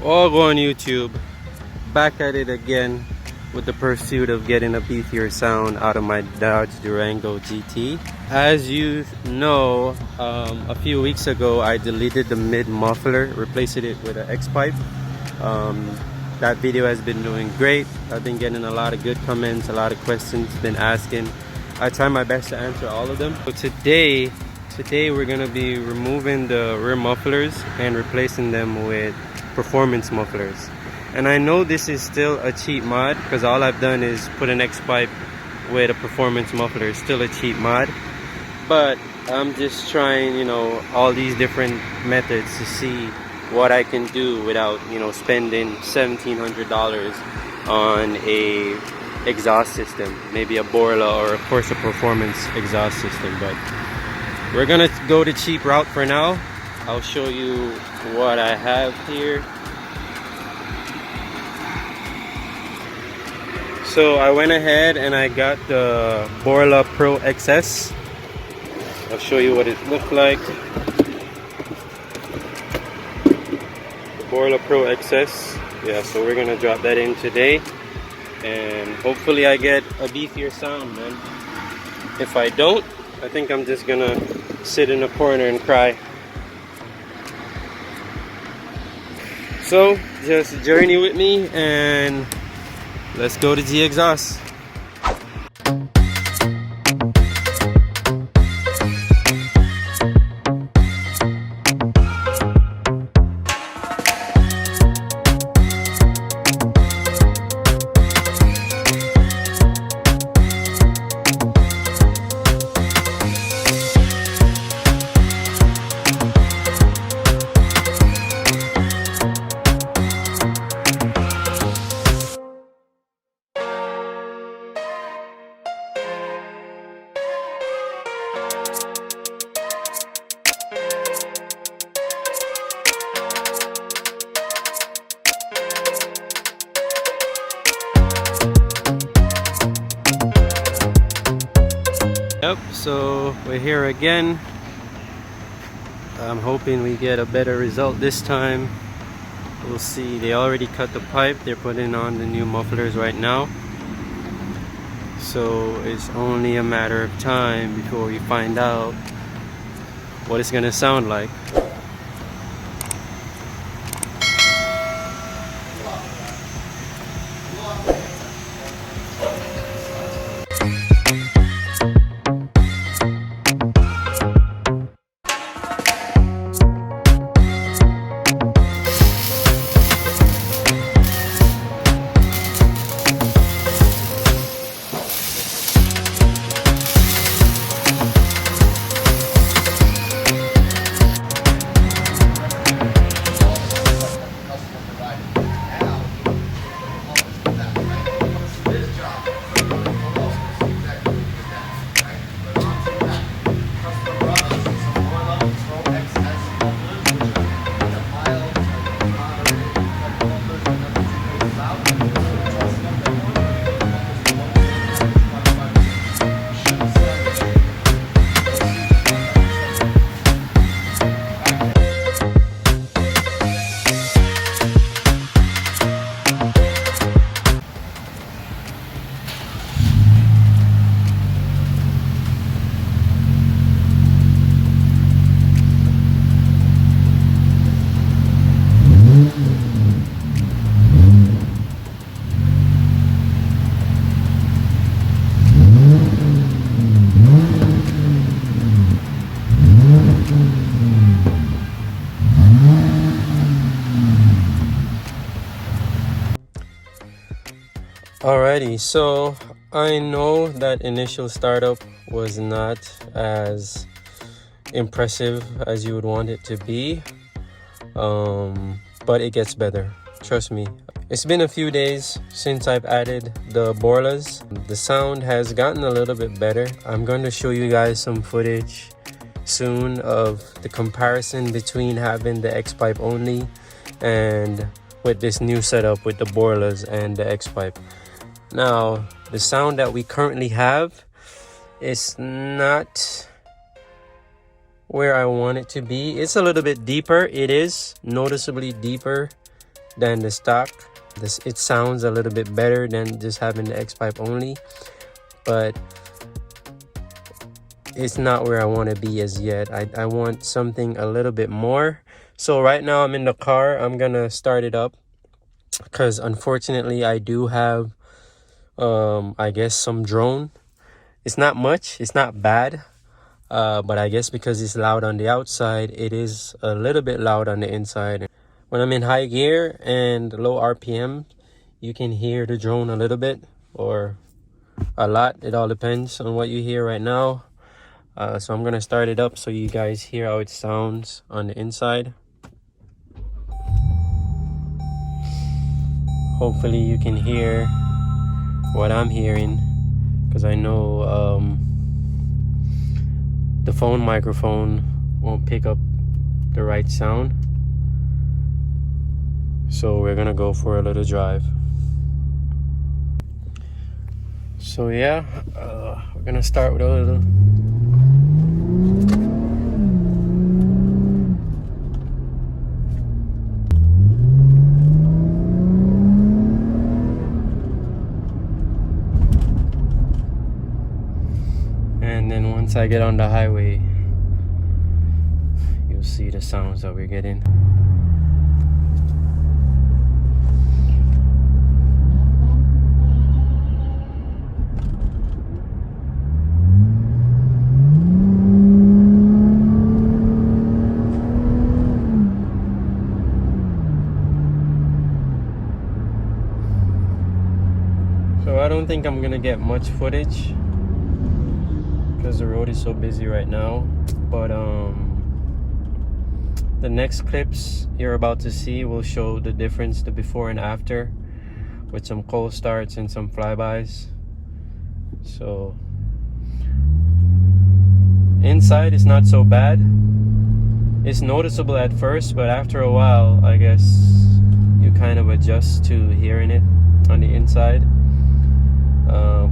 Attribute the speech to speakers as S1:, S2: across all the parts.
S1: All go on YouTube. Back at it again with the pursuit of getting a beefier sound out of my Dodge Durango GT. As you know, a few weeks ago I deleted the mid-muffler, replaced it with an Xpipe. That video has been doing great. I've been getting a lot of good comments, a lot of questions been asking. I try my best to answer all of them. So today we're gonna be removing the rear mufflers and replacing them with performance mufflers. And I know this is still a cheap mod because all I've done is put an Xpipe with a performance muffler. It's still a cheap mod, but I'm just trying, you know, all these different methods to see what I can do without, you know, spending $1,700 on a exhaust system, maybe a Borla or a Corsa performance exhaust system. But we're gonna go the cheap route for now. I'll show you what I have here. So I went ahead and I got the Borla Pro XS. I'll show you what it looked like. The Borla Pro XS. Yeah, so we're gonna drop that in today, and hopefully I get a beefier sound, man. If I don't, I think I'm just gonna sit in a corner and cry. So just journey with me and let's go to G Exhaust. Yep, so we're here again. I'm hoping we get a better result this time. We'll see. They already cut the pipe. They're putting on the new mufflers right now. So it's only a matter of time before we find out what it's gonna sound like. Alrighty, so I know that initial startup was not as impressive as you would want it to be, but it gets better, trust me. It's been a few days since I've added the Borlas. The sound has gotten a little bit better. I'm going to show you guys some footage soon of the comparison between having the Xpipe only and with this new setup with the Borlas and the Xpipe. Now, the sound that we currently have is not where I want it to be. It's a little bit deeper. It is noticeably deeper than the stock. It sounds a little bit better than just having the Xpipe only, but it's not where I want to be as yet. I want something a little bit more. So right now I'm in the car. I'm gonna start it up because unfortunately I do have I guess some drone. It's not much, it's not bad, but I guess because it's loud on the outside, it is a little bit loud on the inside. When I'm in high gear and low RPM, you can hear the drone a little bit or a lot. It all depends on what you hear right now. So I'm gonna start it up so you guys hear how it sounds on the inside. Hopefully you can hear what I'm hearing, because I know the phone microphone won't pick up the right sound. So we're gonna go for a little drive. So yeah, we're gonna start with a little and then once I get on the highway, you'll see the sounds that we're getting. So I don't think I'm gonna get much footage because the road is so busy right now, but the next clips you're about to see will show the difference, the before and after, with some cold starts and some flybys. So inside is not so bad. It's noticeable at first, but after a while I guess you kind of adjust to hearing it on the inside.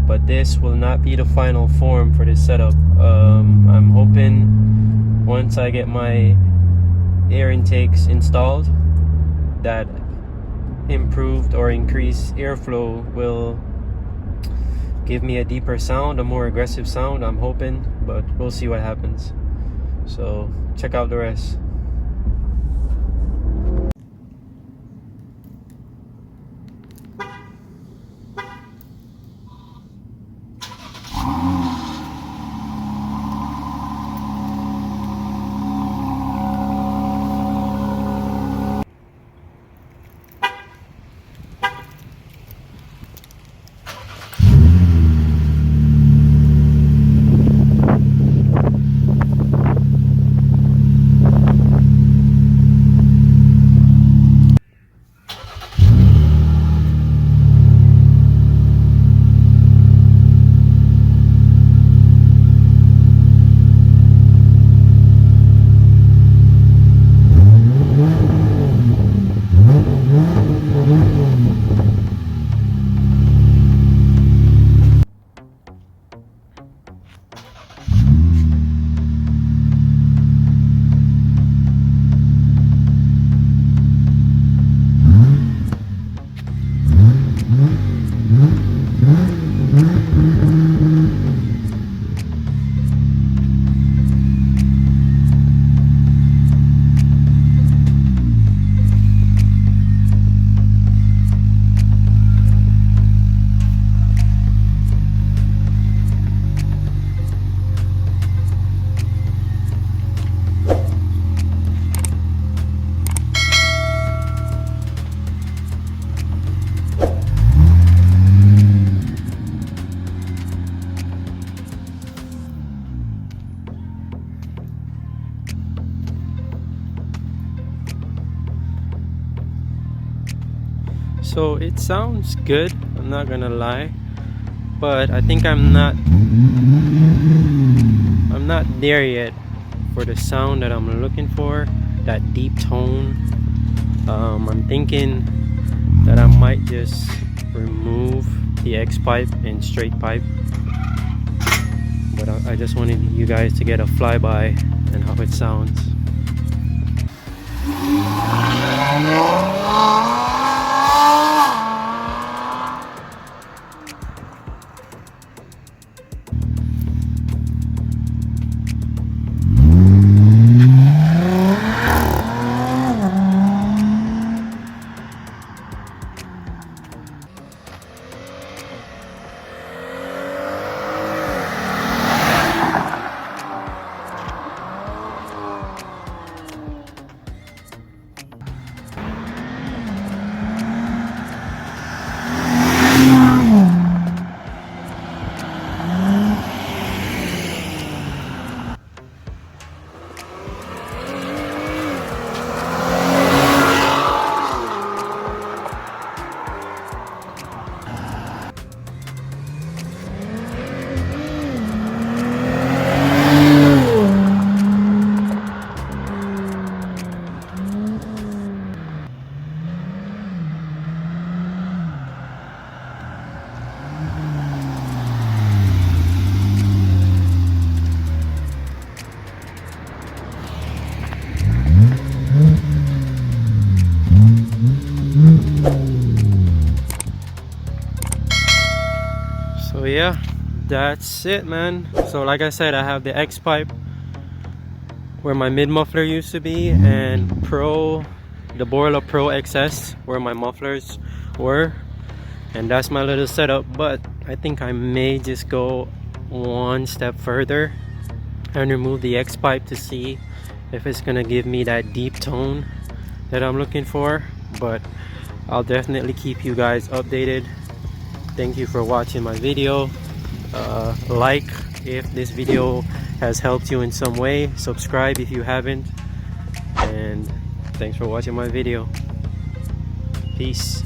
S1: But this will not be the final form for this setup. I'm hoping once I get my air intakes installed, that improved or increased airflow will give me a deeper sound, a more aggressive sound, I'm hoping, but we'll see what happens. So check out the rest. So it sounds good, I'm not gonna lie, but I think I'm not there yet for the sound that I'm looking for, that deep tone. I'm thinking that I might just remove the Xpipe and straight pipe, but I just wanted you guys to get a flyby and how it sounds. that's it, man. So like I said, I have the Xpipe where my mid-muffler used to be, and the Borla Pro XS where my mufflers were, and that's my little setup. But I think I may just go one step further and remove the Xpipe to see if it's gonna give me that deep tone that I'm looking for. But I'll definitely keep you guys updated. Thank you for watching my video. Like if this video has helped you in some way, subscribe if you haven't, and thanks for watching my video. Peace.